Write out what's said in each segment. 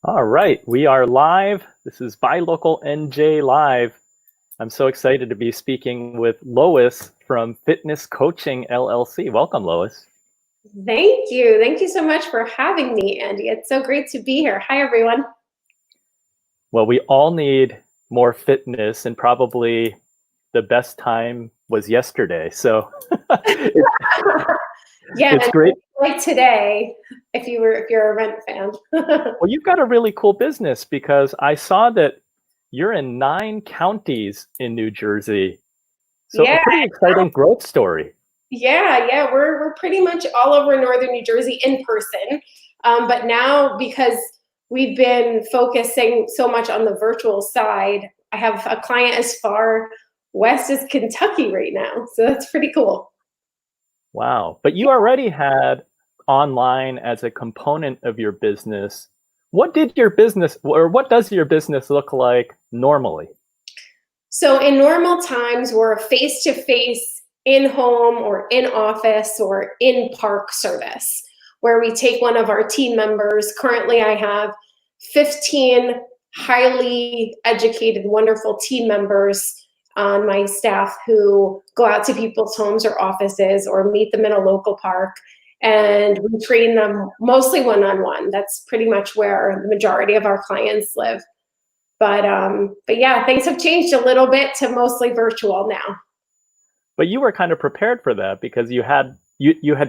All right, we are live. This is Buy Local NJ Live. I'm so excited to be speaking with Lois from Fitness Coaching LLC. Welcome, Lois. Thank you. Thank you so much for having me, Andy. It's so great to be here. Hi, everyone. Well, we all need more fitness, and probably the best time was yesterday. So Yeah, it's great. like today, if you're a rent fan. Well, you've got a really cool business because I saw that you're in 9 counties in New Jersey. So a Yeah, pretty exciting growth story. yeah. We're pretty much all over northern New Jersey in person. But now, because we've been focusing so much on the virtual side, I have a client as far west as Kentucky right now. So that's pretty cool. Wow. But you already had online as a component of your business. What does your business look like normally? So in normal times, we're a face-to-face in-home or in-office or in-park service where we take one of our team members. Currently, I have 15 highly educated, wonderful team members on my staff who go out to people's homes or offices or meet them in a local park. And we train them mostly one-on-one. That's pretty much where the majority of our clients live. But yeah, things have changed a little bit to mostly virtual now. But you were kind of prepared for that because you had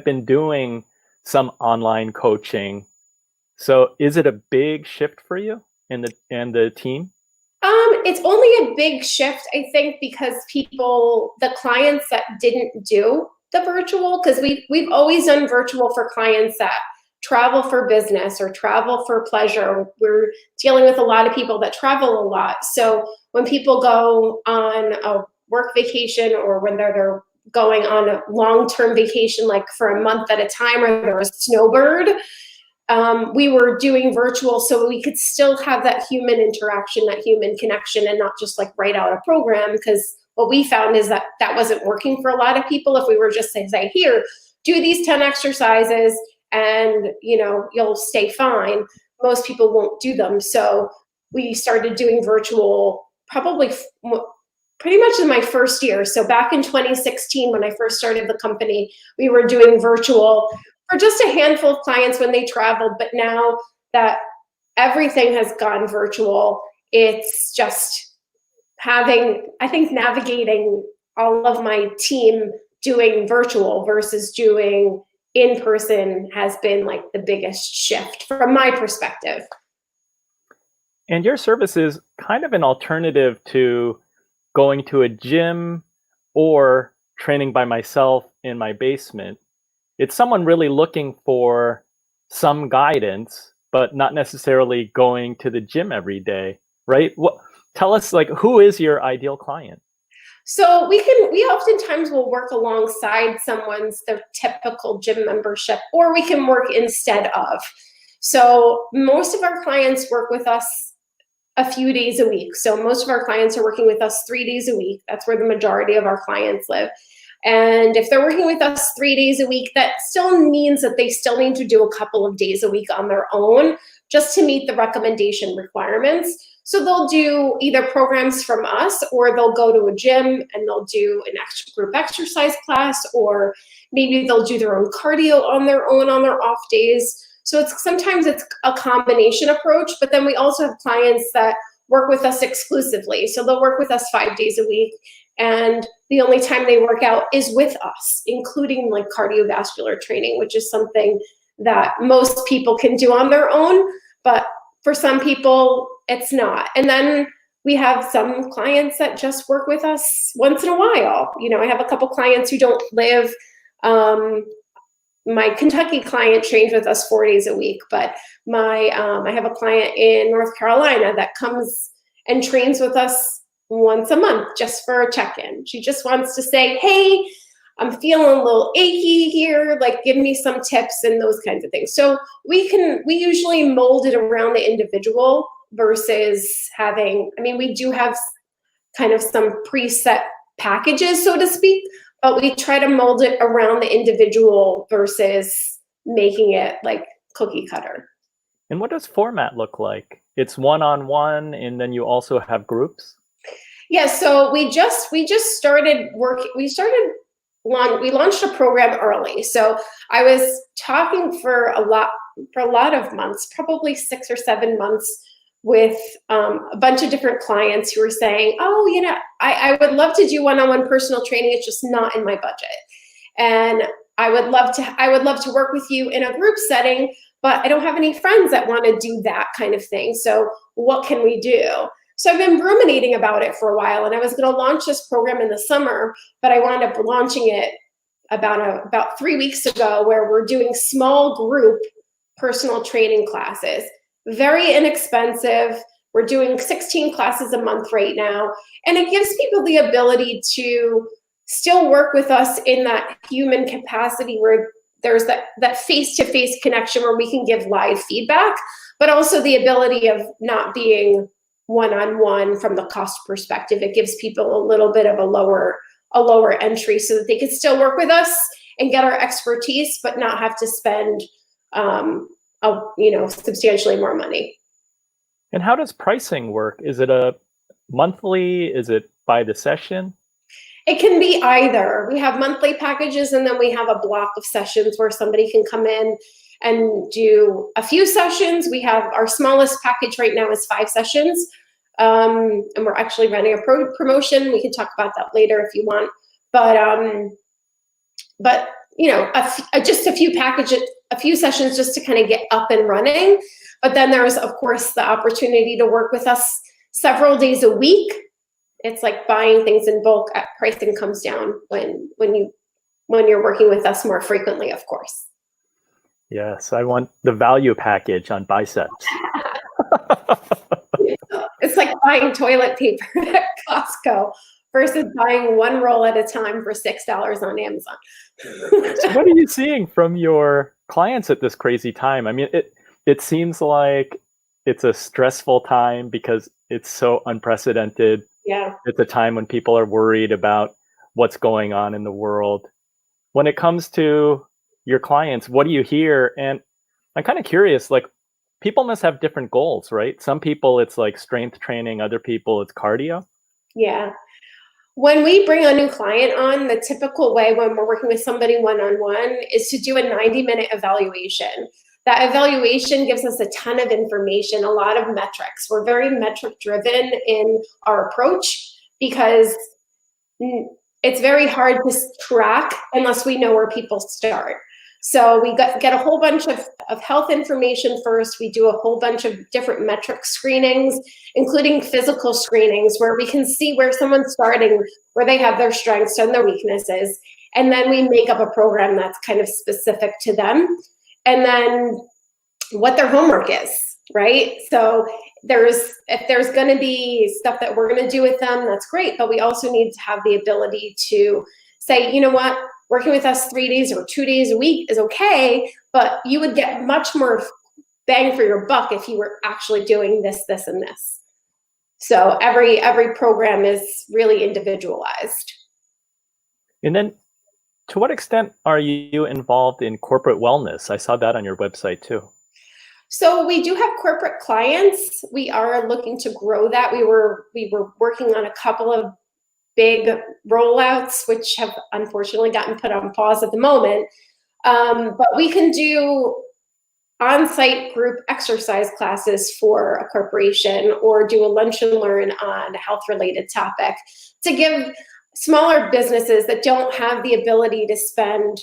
been doing some online coaching. So is it a big shift for you and the team? It's only a big shift, I think, because the clients that didn't do the virtual, because we've always done virtual for clients that travel for business or travel for pleasure. We're dealing with a lot of people that travel a lot. So when people go on a work vacation or when they're going on a long-term vacation, like for a month at a time, or they're a snowbird, we were doing virtual so we could still have that human interaction, that human connection, and not just like write out a program. Because what we found is that wasn't working for a lot of people. If we were just to say, here, do these 10 exercises and you'll stay fine, most people won't do them. So we started doing virtual probably pretty much in my first year. So back in 2016, when I first started the company, we were doing virtual for just a handful of clients when they traveled. But now that everything has gone virtual, it's just navigating all of my team doing virtual versus doing in person has been like the biggest shift from my perspective. And your service is kind of an alternative to going to a gym or training by myself in my basement. It's someone really looking for some guidance, but not necessarily going to the gym every day, right? Tell us, like, who is your ideal client? So we oftentimes will work alongside their typical gym membership, or we can work instead of. So most of our clients work with us a few days a week. So most of our clients are working with us 3 days a week. That's where the majority of our clients live. And if they're working with us 3 days a week, that still means that they still need to do a couple of days a week on their own just to meet the recommendation requirements. So they'll do either programs from us, or they'll go to a gym and they'll do an extra group exercise class, or maybe they'll do their own cardio on their own on their off days. So sometimes it's a combination approach, but then we also have clients that work with us exclusively. So they'll work with us 5 days a week, and the only time they work out is with us, including like cardiovascular training, which is something that most people can do on their own, but for some people it's not. And then we have some clients that just work with us once in a while. I have a couple clients who don't live, my Kentucky client trains with us 4 days a week, but I have a client in North Carolina that comes and trains with us once a month just for a check-in. She just wants to say, hey, I'm feeling a little achy here, like give me some tips and those kinds of things. So we usually mold it around the individual versus we do have kind of some preset packages, so to speak, but we try to mold it around the individual versus making it like cookie cutter. And what does format look like? It's one-on-one, and then you also have groups? Yeah, so we just started work. We launched a program early. So I was talking for a lot of months, probably 6 or 7 months, with a bunch of different clients who were saying, "Oh, I would love to do one-on-one personal training. It's just not in my budget, and I would love to work with you in a group setting, but I don't have any friends that want to do that kind of thing. So what can we do?" So I've been ruminating about it for a while, and I was going to launch this program in the summer, but I wound up launching it about 3 weeks ago, where we're doing small group personal training classes. Very inexpensive. We're doing 16 classes a month right now, and it gives people the ability to still work with us in that human capacity where there's that face-to-face connection where we can give live feedback, but also the ability of not being one-on-one from the cost perspective. It gives people a little bit of a lower entry so that they can still work with us and get our expertise, but not have to spend substantially more money. And how does pricing work? Is it a monthly? Is it by the session? It can be either. We have monthly packages, and then we have a block of sessions where somebody can come in and do a few sessions. We have our smallest package right now is 5 sessions. And we're actually running a promotion. We can talk about that later if you want. But just a few sessions just to kind of get up and running. But then there's, of course, the opportunity to work with us several days a week. It's like buying things in bulk. Pricing comes down when you're working with us more frequently, of course. Yes, I want the value package on biceps. It's like buying toilet paper at Costco versus buying one roll at a time for $6 on Amazon. So what are you seeing from your clients at this crazy time? I mean, it seems like it's a stressful time because it's so unprecedented. Yeah. It's a time when people are worried about what's going on in the world. When it comes to your clients, what do you hear? And I'm kind of curious, like, people must have different goals, right? Some people it's like strength training, other people it's cardio. Yeah. When we bring a new client on, the typical way when we're working with somebody one-on-one is to do a 90-minute evaluation. That evaluation gives us a ton of information, a lot of metrics. We're very metric driven in our approach because it's very hard to track unless we know where people start. So we get a whole bunch of health information first. We do a whole bunch of different metric screenings, including physical screenings, where we can see where someone's starting, where they have their strengths and their weaknesses. And then we make up a program that's kind of specific to them. And then what their homework is, right? So if there's going to be stuff that we're going to do with them, that's great. But we also need to have the ability to say, you know what, working with us 3 days or 2 days a week is okay, but you would get much more bang for your buck if you were actually doing this, this, and this. So every program is really individualized. And then to what extent are you involved in corporate wellness? I saw that on your website too. So we do have corporate clients. We are looking to grow that. We were working on a couple of big rollouts, which have unfortunately gotten put on pause at the moment. But we can do on-site group exercise classes for a corporation or do a lunch and learn on a health-related topic to give smaller businesses that don't have the ability to spend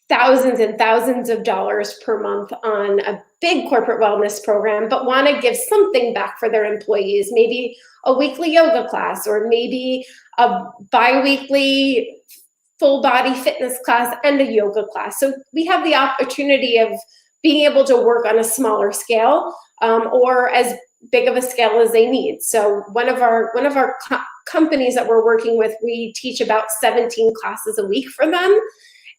thousands and thousands of dollars per month on a big corporate wellness program, but want to give something back for their employees, maybe a weekly yoga class or maybe a bi-weekly full body fitness class and a yoga class. So we have the opportunity of being able to work on a smaller scale or as big of a scale as they need. So one of our companies that we're working with, we teach about 17 classes a week for them.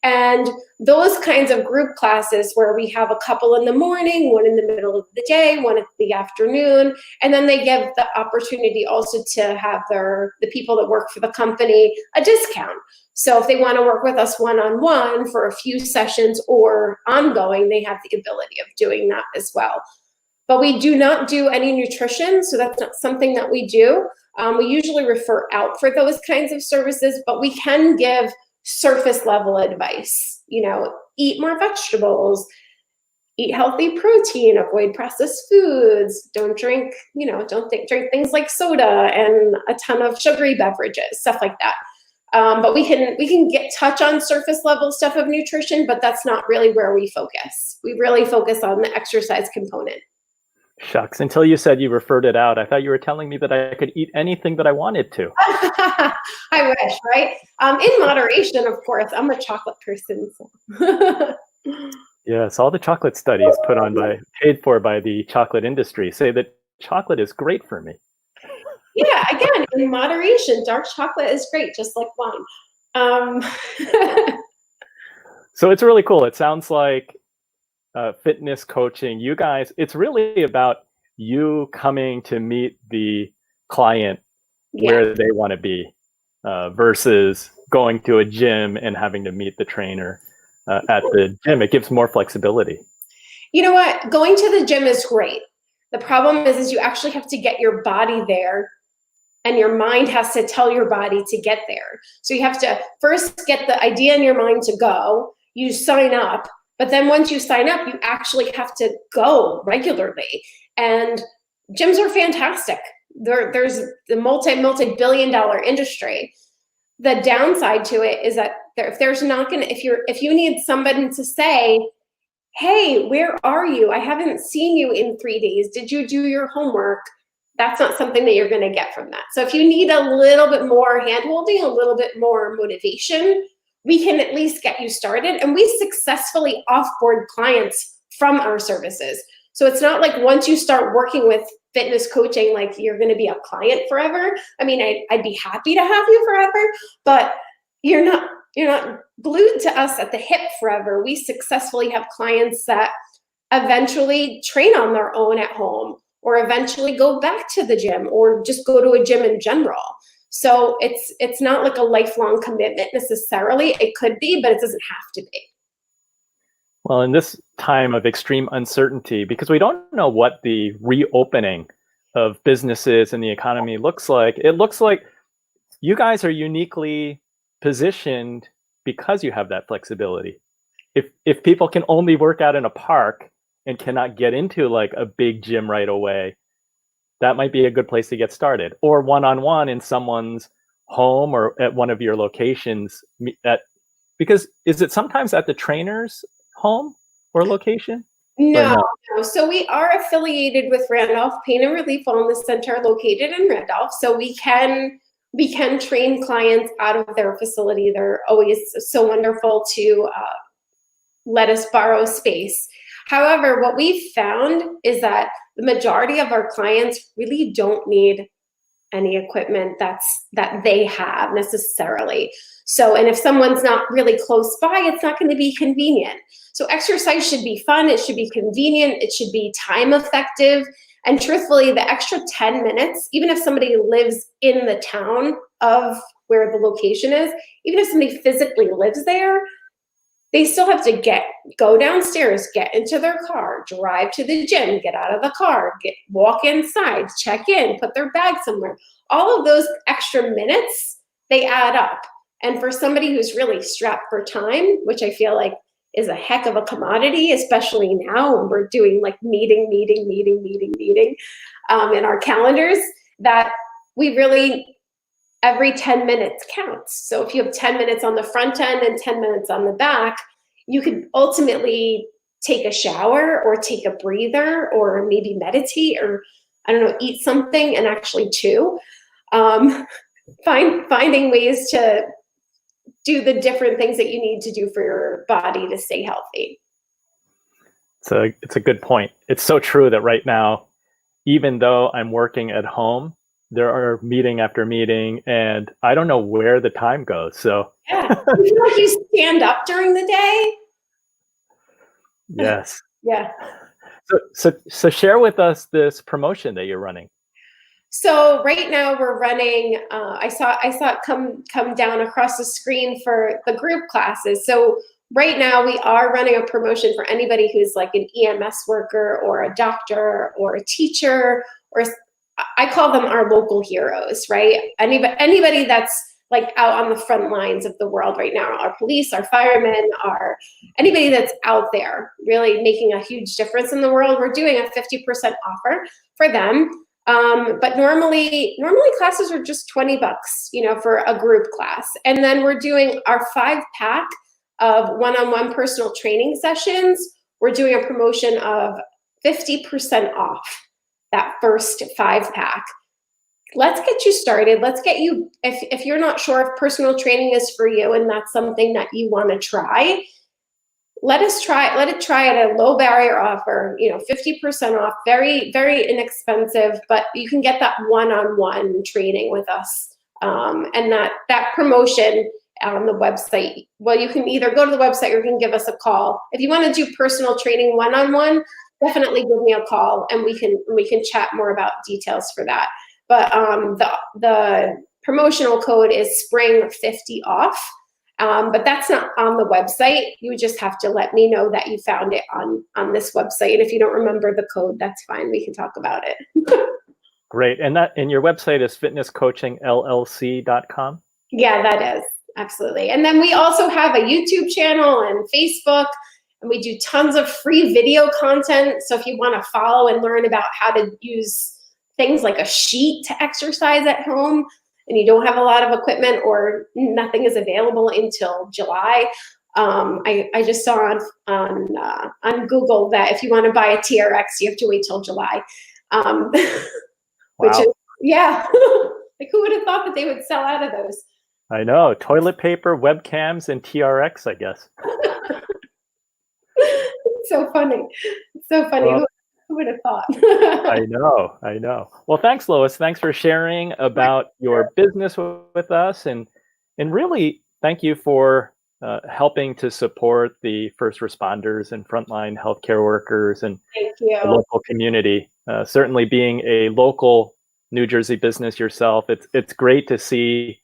And those kinds of group classes where we have a couple in the morning, one in the middle of the day, one in the afternoon, and then they give the opportunity also to have the people that work for the company a discount. So if they want to work with us one-on-one for a few sessions or ongoing, they have the ability of doing that as well. But we do not do any nutrition, so that's not something that we do. We usually refer out for those kinds of services, but we can give surface level advice. Eat more vegetables, eat healthy protein, avoid processed foods, don't drink things like soda and a ton of sugary beverages, stuff like that. But we can touch on surface level stuff of nutrition, but that's not really where we focus. We really focus on the exercise component. Shucks, until you said you referred it out, I thought you were telling me that I could eat anything that I wanted to. I wish, right? In moderation, of course. I'm a chocolate person. So. Yes, all the chocolate studies paid for by the chocolate industry say that chocolate is great for me. Yeah, again, in moderation, dark chocolate is great, just like wine. So it's really cool. It sounds like fitness coaching, you guys, it's really about you coming to meet the client where they want to be versus going to a gym and having to meet the trainer at the gym. It gives more flexibility. You know what? Going to the gym is great. The problem is you actually have to get your body there, and your mind has to tell your body to get there. So you have to first get the idea in your mind to go. You sign up. But then once you sign up, you actually have to go regularly. And gyms are fantastic. There's the multi-billion dollar industry. The downside to it is that if you need somebody to say, hey, where are you? I haven't seen you in 3 days. Did you do your homework? That's not something that you're going to get from that. So if you need a little bit more handholding, a little bit more motivation, we can at least get you started. And we successfully offboard clients from our services. So it's not like once you start working with fitness coaching, like you're going to be a client forever. I mean, I'd be happy to have you forever, but you're not glued to us at the hip forever. We successfully have clients that eventually train on their own at home, or eventually go back to the gym, or just go to a gym in general. So it's not like a lifelong commitment necessarily. It could be, but it doesn't have to be. Well, in this time of extreme uncertainty, because we don't know what the reopening of businesses and the economy looks like, it looks like you guys are uniquely positioned because you have that flexibility. If people can only work out in a park and cannot get into like a big gym right away, that might be a good place to get started. Or one-on-one in someone's home or at one of your locations. Because is it sometimes at the trainer's home or location? No. So we are affiliated with Randolph Pain and Relief Wellness Center, located in Randolph. So we can train clients out of their facility. They're always so wonderful to let us borrow space. However, what we've found is that the majority of our clients really don't need any equipment that they have necessarily. So, and if someone's not really close by, it's not going to be convenient. So exercise should be fun, it should be convenient, it should be time effective. And truthfully, the extra 10 minutes, even if somebody lives in the town of where the location is, even if somebody physically lives there, they still have to go downstairs, get into their car, drive to the gym, get out of the car, walk inside, check in, put their bag somewhere. All of those extra minutes, they add up. And for somebody who's really strapped for time, which I feel like is a heck of a commodity, especially now when we're doing like meeting in our calendars, that we really, every 10 minutes counts. So if you have 10 minutes on the front end and 10 minutes on the back, you could ultimately take a shower or take a breather or maybe meditate or, I don't know, eat something and actually chew. Finding ways to do the different things that you need to do for your body to stay healthy. So it's a good point. It's so true that right now, even though I'm working at home, there are meeting after meeting, and I don't know where the time goes. So Yeah. You feel like you stand up during the day? yes. Yeah. So share with us this promotion that you're running. So right now we're running. I saw it come down across the screen for the group classes. So right now we are running a promotion for anybody who's like an EMS worker or a doctor or a teacher, or I call them our local heroes, right? Anybody that's like out on the front lines of the world right now, our police, our firemen, anybody that's out there really making a huge difference in the world. We're doing a 50% offer for them. But normally classes are just $20, for a group class. And then we're doing our 5-pack of one-on-one personal training sessions. We're doing a promotion of 50% off that first 5-pack. Let's get you started. Let's get you, if you're not sure if personal training is for you and that's something that you want to try, let it try at a low barrier offer, 50% off, very, very inexpensive, but you can get that one-on-one training with us. And that promotion on the website, well, you can either go to the website or you can give us a call. If you want to do personal training one-on-one, definitely give me a call and we can chat more about details for that. But the promotional code is SPRING50 off. But that's not on the website. You would just have to let me know that you found it on this website. And if you don't remember the code, that's fine. We can talk about it. Great. And your website is fitnesscoachingllc.com? Yeah, that is. Absolutely. And then we also have a YouTube channel and Facebook, and we do tons of free video content. So if you want to follow and learn about how to use things like a sheet to exercise at home, and you don't have a lot of equipment or nothing is available until July. I just saw on Google that if you want to buy a TRX, you have to wait till July. Which Wow. is, yeah, like who would have thought that they would sell out of those? I know. Toilet paper, webcams, and TRX, I guess. It's so funny. It's so funny. Well, who would have thought? I know. Well, thanks, Lois. Thanks for sharing about your business with us, and really thank you for helping to support the first responders and frontline healthcare workers and Thank you. the local community. Certainly, being a local New Jersey business yourself, it's great to see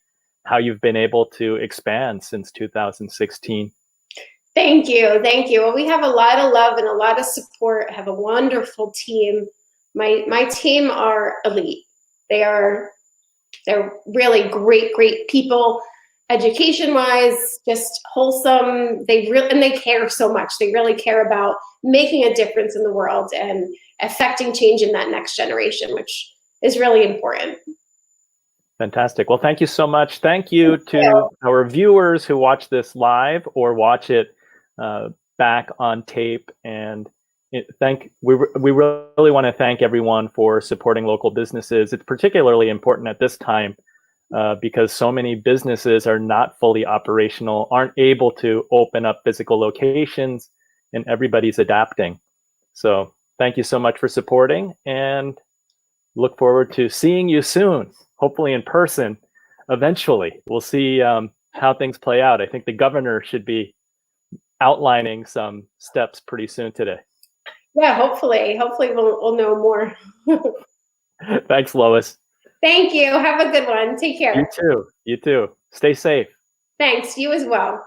how you've been able to expand since 2016. Thank you. Thank you. Well, we have a lot of love and a lot of support. I have a wonderful team. My team are elite. They're really great people, education-wise, just wholesome. And they care so much. They really care about making a difference in the world and affecting change in that next generation, which is really important. Fantastic. Well, thank you so much. Thank you to our viewers who watch this live or watch it back on tape. And we really want to thank everyone for supporting local businesses. It's particularly important at this time because so many businesses are not fully operational, aren't able to open up physical locations, and everybody's adapting. So thank you so much for supporting, and look forward to seeing you soon, hopefully in person eventually. We'll see how things play out. I think the governor should be outlining some steps pretty soon today. Yeah, hopefully we'll know more. Thanks, Lois. Thank you. Have a good one. Take care. You too. Stay safe. Thanks. You as well.